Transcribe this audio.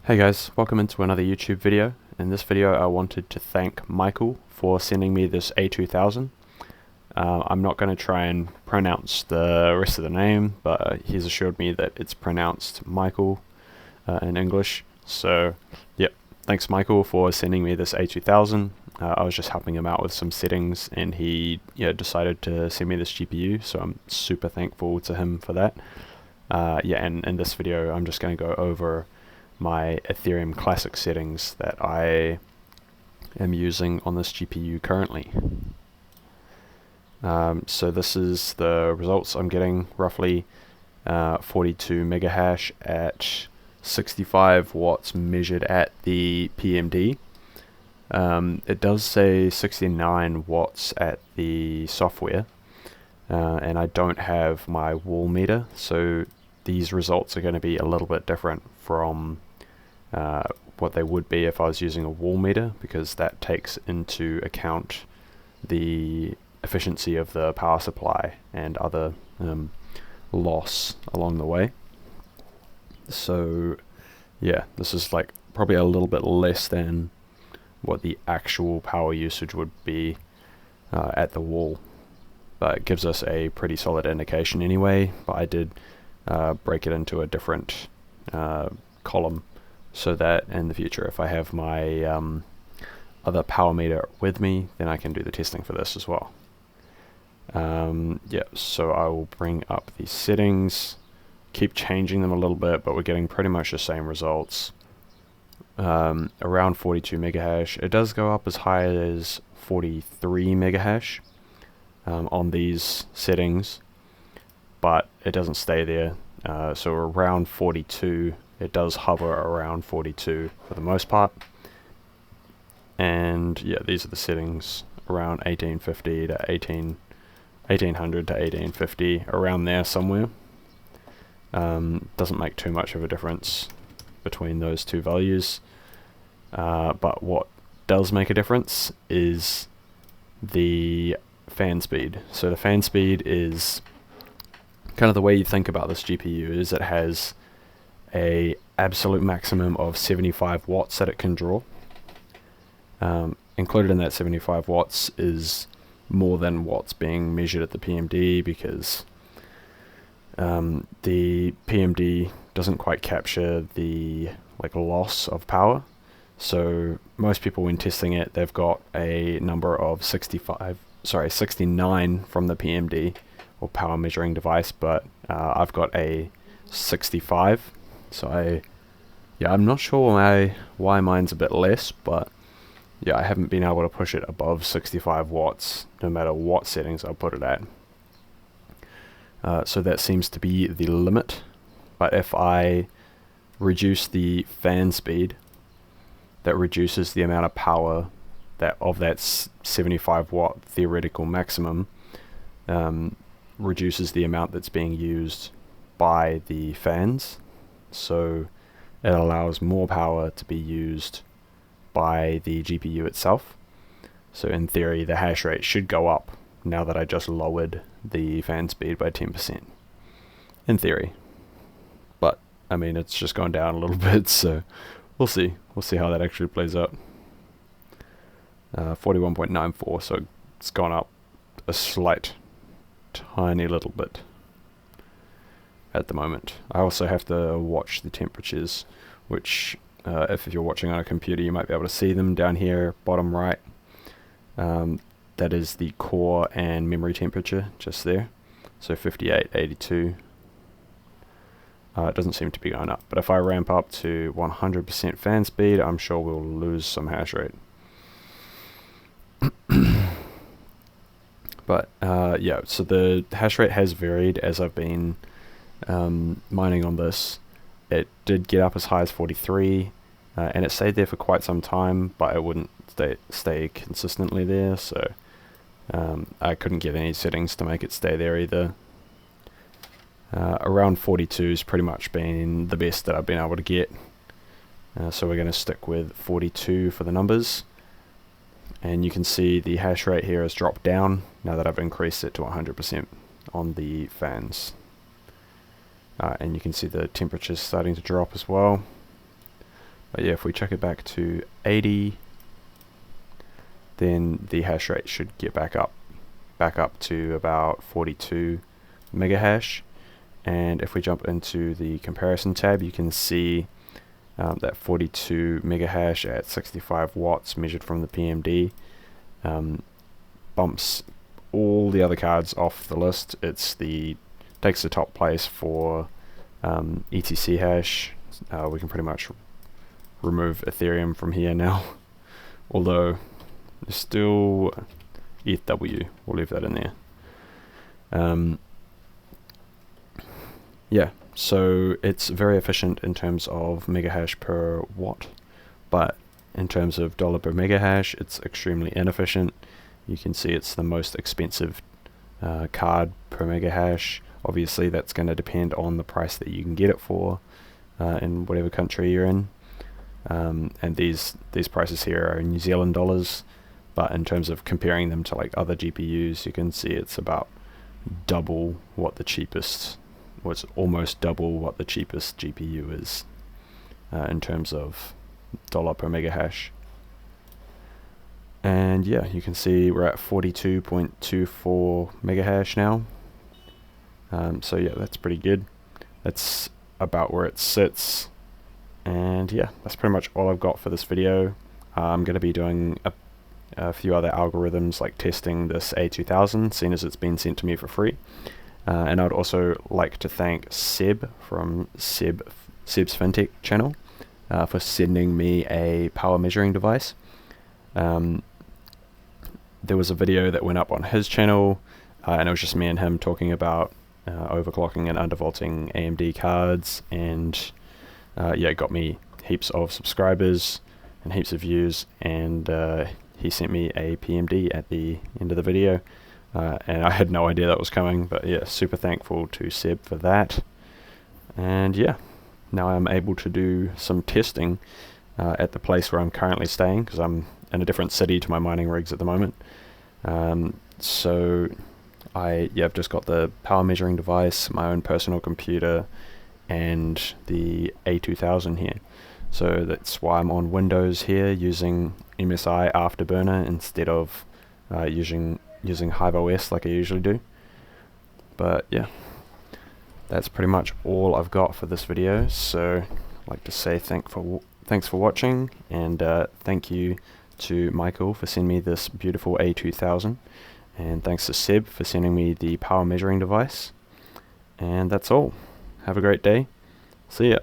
Hey guys, welcome into another YouTube video. In this video I wanted to thank Michael for sending me this A2000. I'm not going to try and pronounce the rest of the name, but he's assured me that it's pronounced Michael in English. So yep, thanks Michael for sending me this A2000. I was just helping him out with some settings and he decided to send me this GPU, so I'm super thankful to him for that. And in this video I'm just going to go over my Ethereum Classic settings that I am using on this GPU currently. So this is the results I'm getting, roughly 42 megahash at 65 watts measured at the PMD. It does say 69 watts at the software, and I don't have my wall meter, so these results are going to be a little bit different from what they would be if I was using a wall meter, because that takes into account the efficiency of the power supply and other loss along the way. So yeah, this is like probably a little bit less than what the actual power usage would be at the wall, but it gives us a pretty solid indication anyway. But I did break it into a different column so that in the future, if I have my other power meter with me, then I can do the testing for this as well. So I will bring up these settings, keep changing them a little bit, but we're getting pretty much the same results. Around 42 megahash. It does go up as high as 43 megahash on these settings, but it doesn't stay there. So around 42, it does hover around 42 for the most part. And yeah, these are the settings around 1850 to 1800 to 1850, around there somewhere. Doesn't make too much of a difference between those two values, but what does make a difference is the fan speed. So the fan speed is kind of the way you think about this GPU is it has a absolute maximum of 75 watts that it can draw. Included in that 75 watts is more than what's being measured at the PMD, because the PMD doesn't quite capture the loss of power. So most people, when testing it, they've got a number of 69 from the PMD or power measuring device, but I've got a 65. So I'm not sure why mine's a bit less, but yeah, I haven't been able to push it above 65 watts no matter what settings I put it at. So that seems to be the limit. But if I reduce the fan speed, that reduces the amount of power that of that 75 watt theoretical maximum, reduces the amount that's being used by the fans. So it allows more power to be used by the GPU itself. So in theory, the hash rate should go up now that I just lowered the fan speed by 10%. In theory. But I mean, it's just gone down a little bit, so we'll see. We'll see how that actually plays out. 41.94, so it's gone up a slight, tiny little bit at the moment. I also have to watch the temperatures, which if you're watching on a computer, you might be able to see them down here, bottom right. That is the core and memory temperature just there. So 58, 82. It doesn't seem to be going up, but if I ramp up to 100% fan speed, I'm sure we'll lose some hash rate. But so the hash rate has varied as I've been mining on this. It did get up as high as 43, and it stayed there for quite some time, but it wouldn't stay consistently there, so I couldn't get any settings to make it stay there either. Around 42 has pretty much been the best that I've been able to get, so we're going to stick with 42 for the numbers. And you can see the hash rate here has dropped down now that I've increased it to 100% on the fans. And you can see the temperatures starting to drop as well. But yeah, if we check it back to 80, then the hash rate should get back up to about 42 mega hash. And if we jump into the comparison tab, you can see that 42 mega hash at 65 watts measured from the PMD bumps all the other cards off the list. Takes the top place for ETC hash. We can pretty much remove Ethereum from here now, although there's still ETHW. We'll leave that in there. Yeah, so it's very efficient in terms of mega hash per watt, but in terms of dollar per mega hash, it's extremely inefficient. You can see it's the most expensive card per mega hash. Obviously, that's going to depend on the price that you can get it for in whatever country you're in. And these prices here are in New Zealand dollars, but in terms of comparing them to like other GPUs, you can see it's about double what the cheapest, it's almost double what the cheapest GPU is in terms of dollar per mega hash. And yeah, you can see we're at 42.24 mega hash now. So yeah, that's pretty good. That's about where it sits. And yeah, that's pretty much all I've got for this video. I'm going to be doing a few other algorithms, like testing this A2000, seeing as it's been sent to me for free. And I'd also like to thank Seb from Seb's FinTech channel for sending me a power measuring device. There was a video that went up on his channel, and it was just me and him talking about overclocking and undervolting AMD cards, and yeah, it got me heaps of subscribers and heaps of views, and he sent me a PMD at the end of the video, and I had no idea that was coming, but yeah, super thankful to Seb for that. And yeah, now I'm able to do some testing at the place where I'm currently staying, because I'm in a different city to my mining rigs at the moment. So I've just got the power measuring device, my own personal computer, and the A2000 here. So that's why I'm on Windows here using MSI Afterburner instead of using Hive OS like I usually do. But yeah, that's pretty much all I've got for this video. So I'd like to say thanks for watching, and thank you to Michael for sending me this beautiful A2000, and thanks to Seb for sending me the power measuring device. And that's all. Have a great day. See ya.